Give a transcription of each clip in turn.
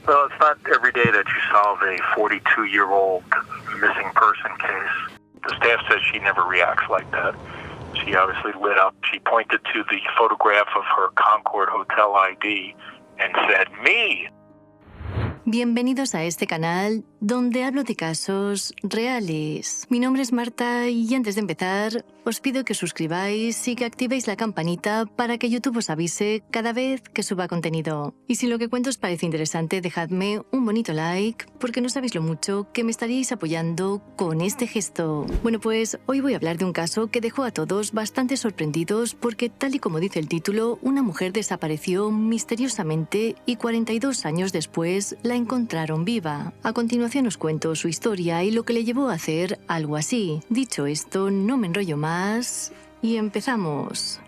Well, it's not every day that you solve a 42-year-old missing person case. The staff says she never reacts like that. She obviously lit up. She pointed to the photograph of her Concord Hotel ID and said, "Me." Bienvenidos a este canal donde hablo de casos reales. Mi nombre es Marta y antes de empezar os pido que os suscribáis y que activéis la campanita para que YouTube os avise cada vez que suba contenido. Y si lo que cuento os parece interesante, dejadme un bonito like porque no sabéis lo mucho que me estaríais apoyando con este gesto. Bueno, pues hoy voy a hablar de un caso que dejó a todos bastante sorprendidos porque, tal y como dice el título, una mujer desapareció misteriosamente y 42 años después la encontraron viva. A continuación os cuento su historia y lo que le llevó a hacer algo así. Dicho esto, no me enrollo más y empezamos.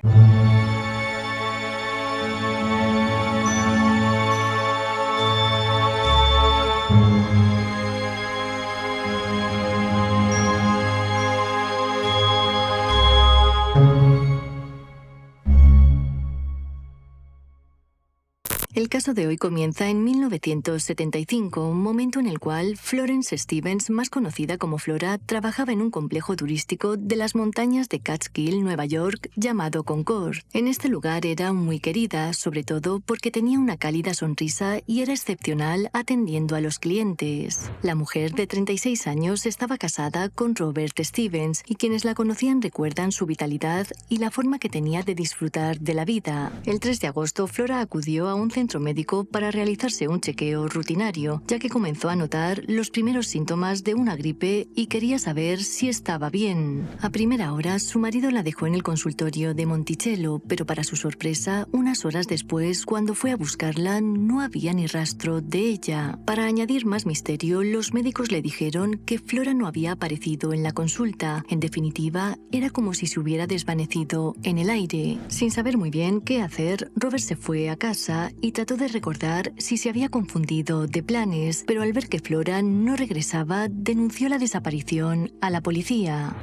El caso de hoy comienza en 1975, un momento en el cual Florence Stevens, más conocida como Flora, trabajaba en un complejo turístico de las montañas de Catskill, Nueva York, llamado Concord. En este lugar era muy querida, sobre todo porque tenía una cálida sonrisa y era excepcional atendiendo a los clientes. La mujer de 36 años estaba casada con Robert Stevens y quienes la conocían recuerdan su vitalidad y la forma que tenía de disfrutar de la vida. El 3 de agosto, Flora acudió a un centro médico para realizarse un chequeo rutinario, ya que comenzó a notar los primeros síntomas de una gripe y quería saber si estaba bien. A primera hora, su marido la dejó en el consultorio de Monticello, pero para su sorpresa, unas horas después, cuando fue a buscarla, no había ni rastro de ella. Para añadir más misterio, los médicos le dijeron que Flora no había aparecido en la consulta. En definitiva, era como si se hubiera desvanecido en el aire. Sin saber muy bien qué hacer, Robert se fue a casa y trató de recordar si se había confundido de planes, pero al ver que Flora no regresaba, denunció la desaparición a la policía.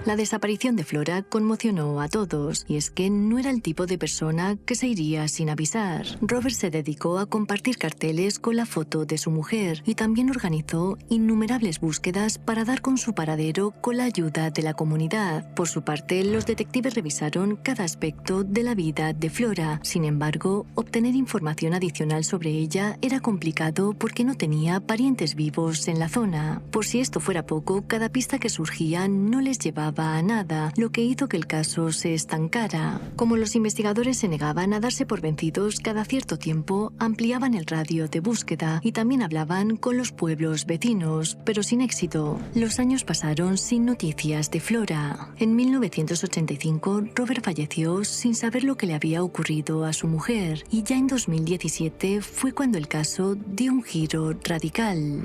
La desaparición de Flora conmocionó a todos, y es que no era el tipo de persona que se iría sin avisar. Robert se dedicó a compartir carteles con la foto de su mujer y también organizó innumerables búsquedas para dar con su paradero con la ayuda de la comunidad. Por su parte, los detectives revisaron cada aspecto de la vida de Flora. Sin embargo, obtener información adicional sobre ella era complicado porque no tenía parientes vivos en la zona. Por si esto fuera poco, cada pista que surgía no les llevaba a nada, lo que hizo que el caso se estancara. Como los investigadores se negaban a darse por vencidos, cada cierto tiempo ampliaban el radio de búsqueda y también hablaban con los pueblos vecinos, pero sin éxito. Los años pasaron sin noticias de Flora. En 1985, Robert falleció sin saber lo que le había ocurrido a su mujer, y ya en 2017 fue cuando el caso dio un giro radical.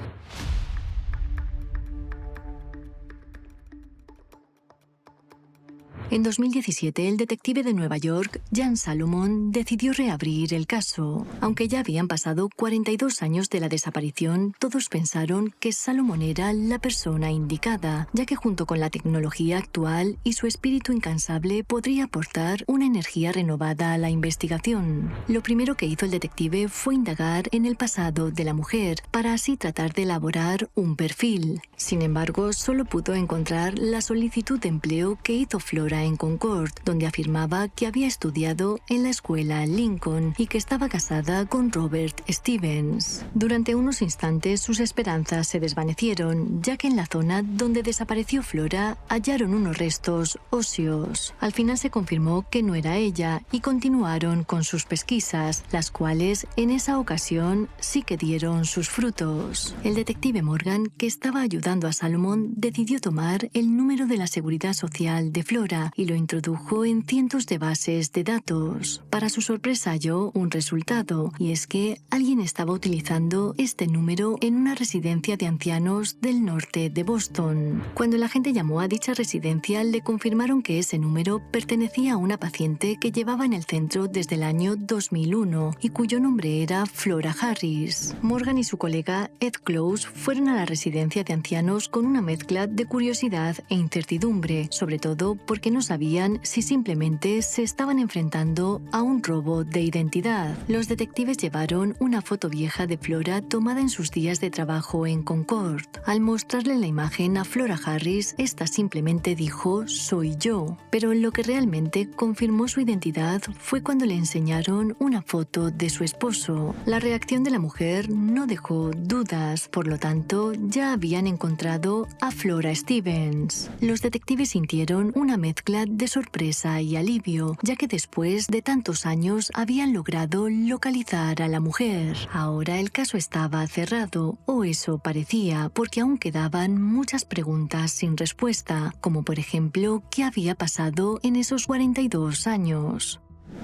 En 2017, el detective de Nueva York, Jan Salomon, decidió reabrir el caso. Aunque ya habían pasado 42 años de la desaparición, todos pensaron que Salomon era la persona indicada, ya que junto con la tecnología actual y su espíritu incansable podría aportar una energía renovada a la investigación. Lo primero que hizo el detective fue indagar en el pasado de la mujer, para así tratar de elaborar un perfil. Sin embargo, solo pudo encontrar la solicitud de empleo que hizo Flora en Concord, donde afirmaba que había estudiado en la escuela Lincoln y que estaba casada con Robert Stevens. Durante unos instantes sus esperanzas se desvanecieron, ya que en la zona donde desapareció Flora hallaron unos restos óseos. Al final se confirmó que no era ella y continuaron con sus pesquisas, las cuales en esa ocasión sí que dieron sus frutos. El detective Morgan, que estaba ayudando a Salomon, decidió tomar el número de la seguridad social de Flora y lo introdujo en cientos de bases de datos. Para su sorpresa halló un resultado, y es que alguien estaba utilizando este número en una residencia de ancianos del norte de Boston. Cuando la gente llamó a dicha residencia, le confirmaron que ese número pertenecía a una paciente que llevaba en el centro desde el año 2001 y cuyo nombre era Flora Harris. Morgan y su colega Ed Close fueron a la residencia de ancianos con una mezcla de curiosidad e incertidumbre, sobre todo porque no no sabían si simplemente se estaban enfrentando a un robo de identidad. Los detectives llevaron una foto vieja de Flora tomada en sus días de trabajo en Concord. Al mostrarle la imagen a Flora Harris, esta simplemente dijo «soy yo». Pero lo que realmente confirmó su identidad fue cuando le enseñaron una foto de su esposo. La reacción de la mujer no dejó dudas, por lo tanto, ya habían encontrado a Flora Stevens. Los detectives sintieron una mezcla de sorpresa y alivio, ya que después de tantos años habían logrado localizar a la mujer. Ahora el caso estaba cerrado, o eso parecía, porque aún quedaban muchas preguntas sin respuesta, como por ejemplo, ¿qué había pasado en esos 42 años?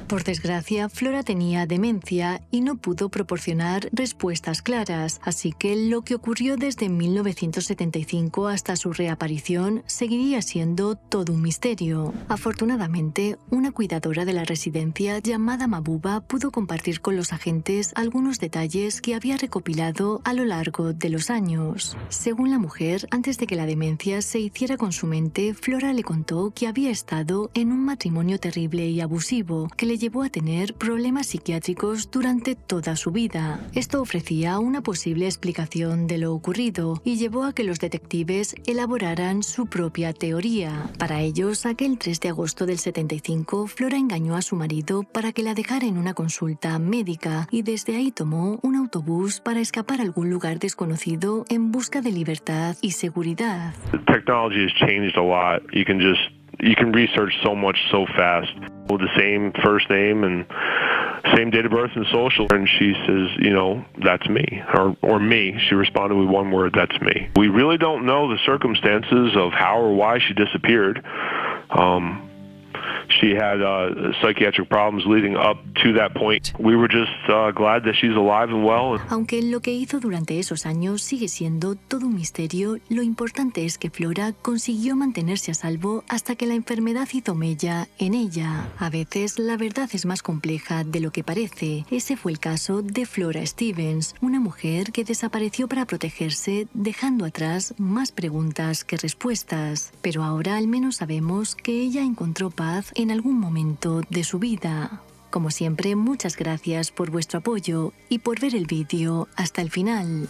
Por desgracia, Flora tenía demencia y no pudo proporcionar respuestas claras, así que lo que ocurrió desde 1975 hasta su reaparición seguiría siendo todo un misterio. Afortunadamente, una cuidadora de la residencia llamada Mabuba pudo compartir con los agentes algunos detalles que había recopilado a lo largo de los años. Según la mujer, antes de que la demencia se hiciera con su mente, Flora le contó que había estado en un matrimonio terrible y abusivo que le llevó a tener problemas psiquiátricos durante toda su vida. Esto ofrecía una posible explicación de lo ocurrido y llevó a que los detectives elaboraran su propia teoría. Para ellos, aquel 3 de agosto del 75, Flora engañó a su marido para que la dejara en una consulta médica y desde ahí tomó un autobús para escapar a algún lugar desconocido en busca de libertad y seguridad. Technology has changed a lot. You can research so much so fast with the same first name and same date of birth and social, and she says, that's me, or me. She responded with one word, that's me. We really don't know the circumstances of how or why she disappeared. She had psychiatric problems leading up to that point. We were just glad that she's alive and well. Aunque lo que hizo durante esos años sigue siendo todo un misterio, lo importante es que Flora consiguió mantenerse a salvo hasta que la enfermedad hizo mella en ella. A veces la verdad es más compleja de lo que parece. Ese fue el caso de Flora Stevens, una mujer que desapareció para protegerse, dejando atrás más preguntas que respuestas. Pero ahora al menos sabemos que ella encontró paz en algún momento de su vida. Como siempre, muchas gracias por vuestro apoyo y por ver el vídeo hasta el final.